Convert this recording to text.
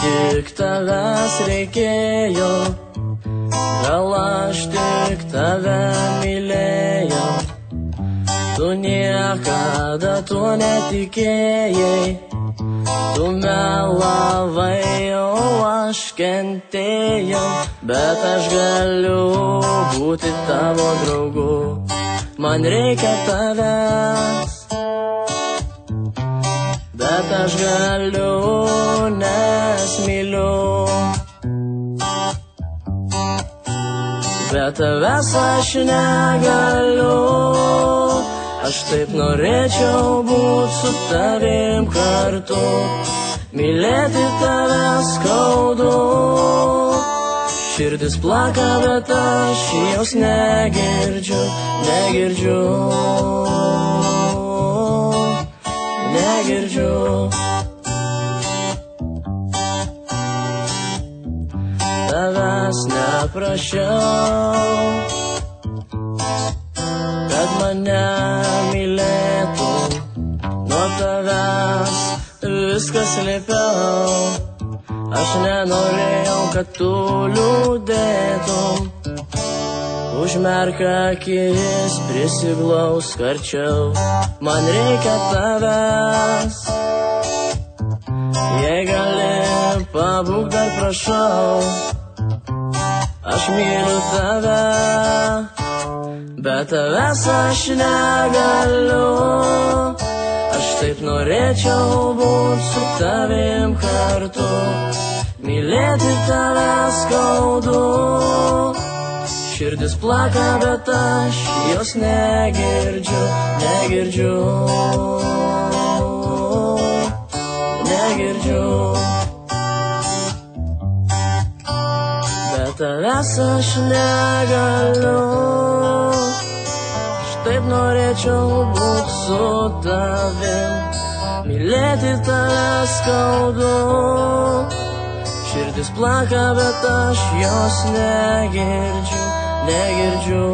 tik tavęs reikėjo, gal aš tik tave mylėjau. Tu niekada tuo netikėjai, tu melavai, o aš kentėjau. Bet aš galiu būti tavo draugu, man reikia tavęs. Bet aš galiu, nes myliu. Bet tavęs aš negaliu, aš taip norėčiau būt su tavim kartu. Mylėti tave skaudu, širdis plaka, bet aš jos negirdžiu, negirdžiu, negirdžiu. Tavęs neprašiau, kad mane mylėtum, nuo tavęs viskas slėpiau. Aš nenorėjau, kad tu liūdėtum. Užmerk akis, prisiglausk arčiau, man reikia tavęs. Jei gali, pabūk dar prašau, aš myliu tave. Bet tavęs aš negaliu, aš taip norėčiau būt su tavim kartu. Mylėti tave skaudu, širdis plaka, bet aš jos negirdžiu, negirdžiu, negirdžiu. Bet tavęs aš negaliu, taip norėčiau būt su tavim. Mylėti tave skaudu, širdis plaka, bet aš jos negirdžiu, negirdžiu.